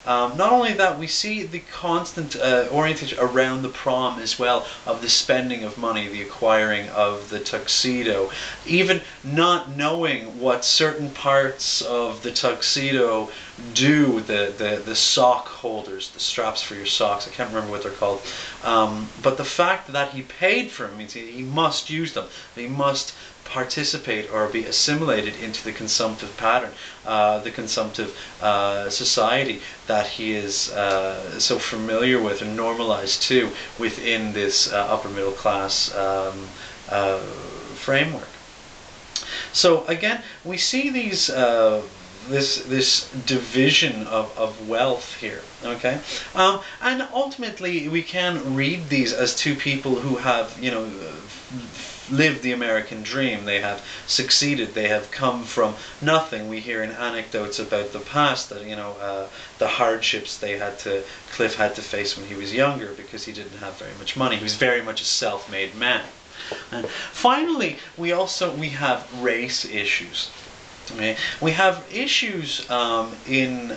Not only that, we see the constant orientation around the prom as well, of the spending of money, the acquiring of the tuxedo, even not knowing what certain parts of the tuxedo do, the sock holders, the straps for your socks, I can't remember what they're called, but the fact that he paid for them means he must use them, he must participate or be assimilated into the consumptive pattern, the consumptive society that he is so familiar with and normalized to within this upper middle class framework. So again, we see these this division of wealth here, okay, and ultimately we can read these as two people who have, you know, lived the American dream. They have succeeded. They have come from nothing. We hear in anecdotes about the past that, you know, the hardships Cliff had to face when he was younger because he didn't have very much money. He was very much a self-made man. And finally, we have race issues. Okay? We have issues in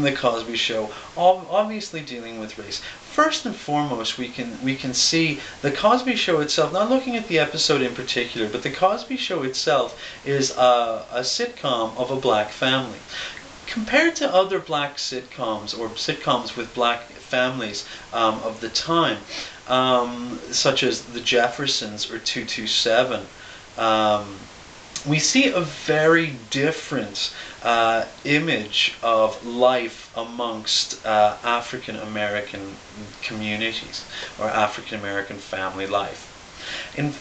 the Cosby Show, obviously dealing with race. First and foremost, we can see the Cosby Show itself, not looking at the episode in particular, but the Cosby Show itself is a sitcom of a black family. Compared to other black sitcoms, or sitcoms with black families of the time, such as The Jeffersons or 227, we see a very different image of life amongst African American communities, or African American family life. In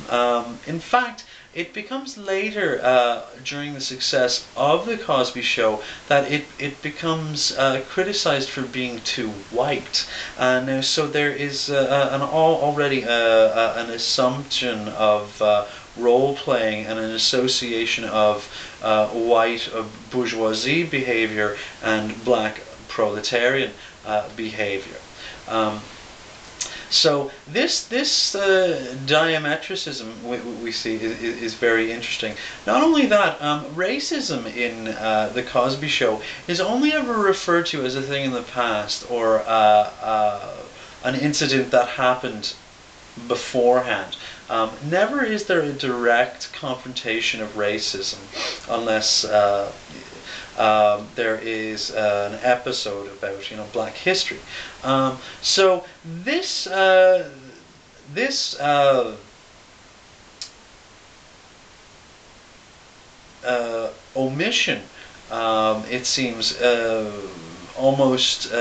fact, it becomes later during the success of the Cosby Show that it becomes criticized for being too white. Now, so there is already an assumption of role playing and an association of white bourgeoisie behavior and black proletarian behavior. So this diametricism we see is very interesting. Not only that, racism in the Cosby Show is only ever referred to as a thing in the past, or an incident that happened beforehand. Never is there a direct confrontation of racism unless there is an episode about, you know, black history. So this omission, it seems, almost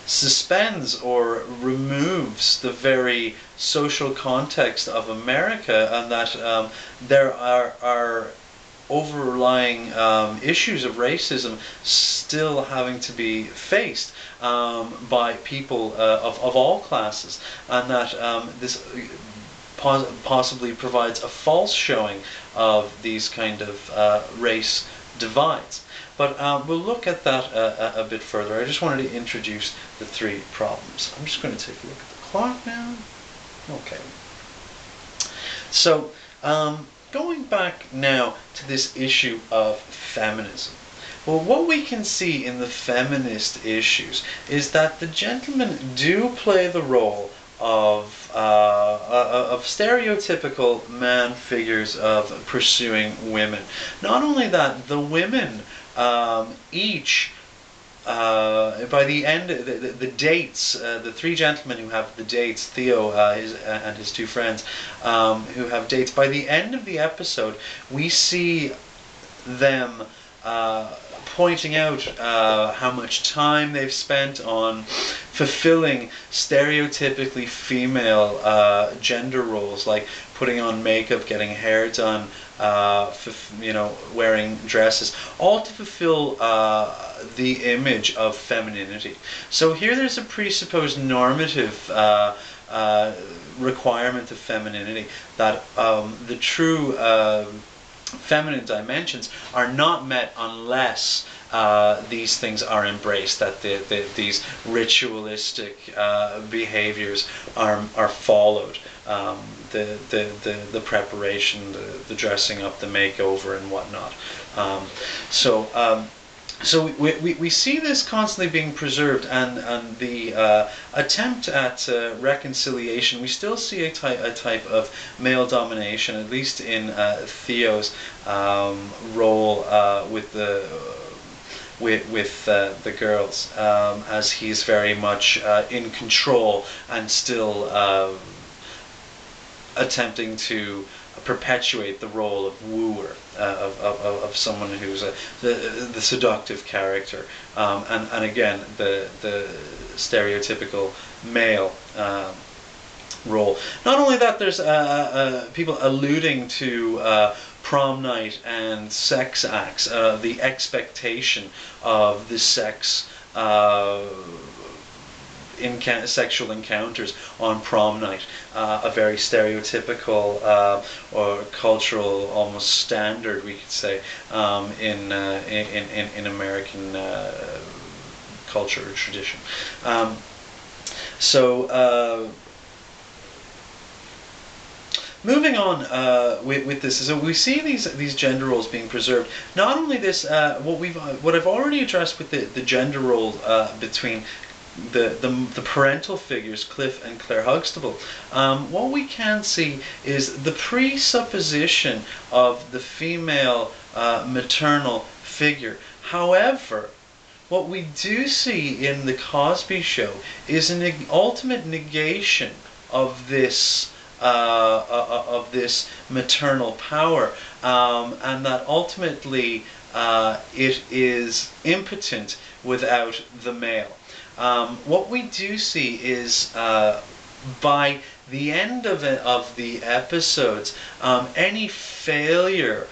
suspends or removes the very social context of America, and that there are overlying issues of racism still having to be faced by people of all classes, and that this possibly provides a false showing of these kind of race divides. But we'll look at that a bit further. I just wanted to introduce the three problems. I'm just going to take a look at the clock now. Okay. So, going back now to this issue of feminism. Well, what we can see in the feminist issues is that the gentlemen do play the role of stereotypical man figures of pursuing women. Not only that, the women each by the end, the dates, the three gentlemen who have the dates, Theo and his two friends, who have dates, by the end of the episode, we see them pointing out how much time they've spent on fulfilling stereotypically female gender roles, like putting on makeup, getting hair done, wearing dresses, all to fulfill the image of femininity. So here there's a presupposed normative requirement of femininity, that the true feminine dimensions are not met unless these things are embraced, that these ritualistic behaviors are followed. The preparation, the dressing up, the makeover, and whatnot. So we see this constantly being preserved, and the attempt at reconciliation. We still see a type of male domination, at least in Theo's role with the girls, as he's very much in control and still attempting to perpetuate the role of wooer, of someone who's the seductive character, and again the stereotypical male role. Not only that, there's people alluding to prom night and sex acts, the expectation of the sex. Sexual encounters on prom night, a very stereotypical or cultural, almost standard, we could say, in American culture or tradition. So moving on with this, so we see these gender roles being preserved. Not only this, what I've already addressed with the gender role between the parental figures, Cliff and Claire Huxtable. What we can see is the presupposition of the female maternal figure. However, what we do see in the Cosby Show is an ultimate negation of this maternal power, and that ultimately it is impotent without the male. What we do see is by the end of the episodes, any failure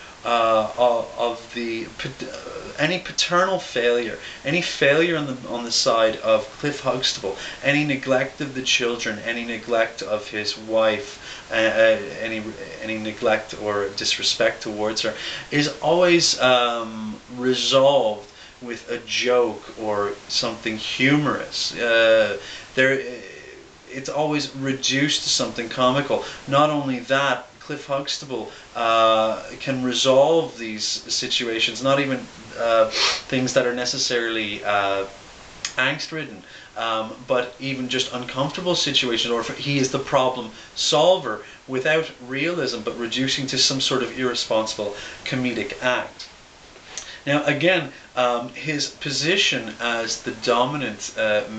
any paternal failure, any failure on the side of Cliff Huxtable, any neglect of the children, any neglect of his wife, any neglect or disrespect towards her, is always resolved with a joke or something humorous. It's always reduced to something comical. Not only that, Cliff Huxtable can resolve these situations, not even things that are necessarily angst-ridden, but even just uncomfortable situations, or he is the problem solver without realism, but reducing to some sort of irresponsible comedic act. Now again, his position as the dominant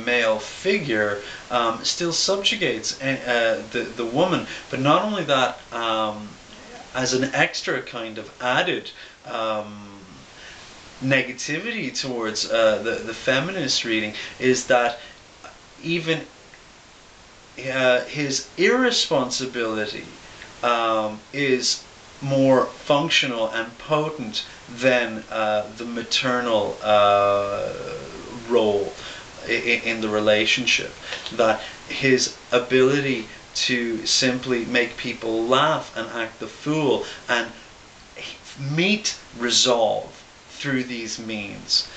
male figure still subjugates the woman, but not only that, as an extra kind of added negativity towards the feminist reading, is that even his irresponsibility is more functional and potent than the maternal role in the relationship. That his ability to simply make people laugh and act the fool and meet resolve through these means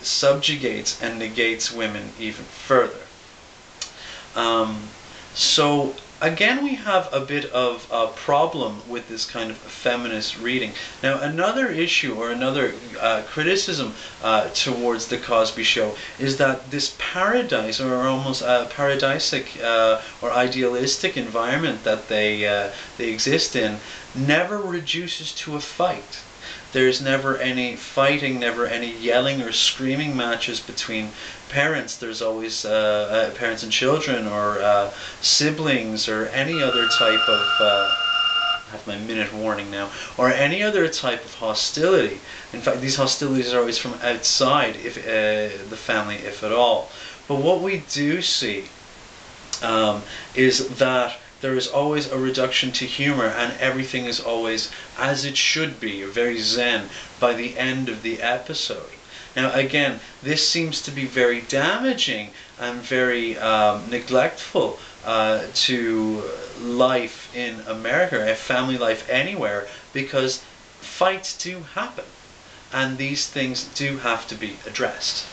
subjugates and negates women even further. So again, we have a bit of a problem with this kind of feminist reading. Now, another issue or another criticism towards the Cosby Show is that this paradise, or almost paradisic or idealistic environment that they exist in, never reduces to a fight. There's never any fighting, never any yelling or screaming matches between parents. There's always parents and children, or siblings, or any other type of, I have my minute warning now, or any other type of hostility. In fact, these hostilities are always from outside if the family, if at all. But what we do see is that there is always a reduction to humor, and everything is always as it should be, very zen, by the end of the episode. Now again, this seems to be very damaging and very neglectful to life in America, a family life anywhere, because fights do happen, and these things do have to be addressed.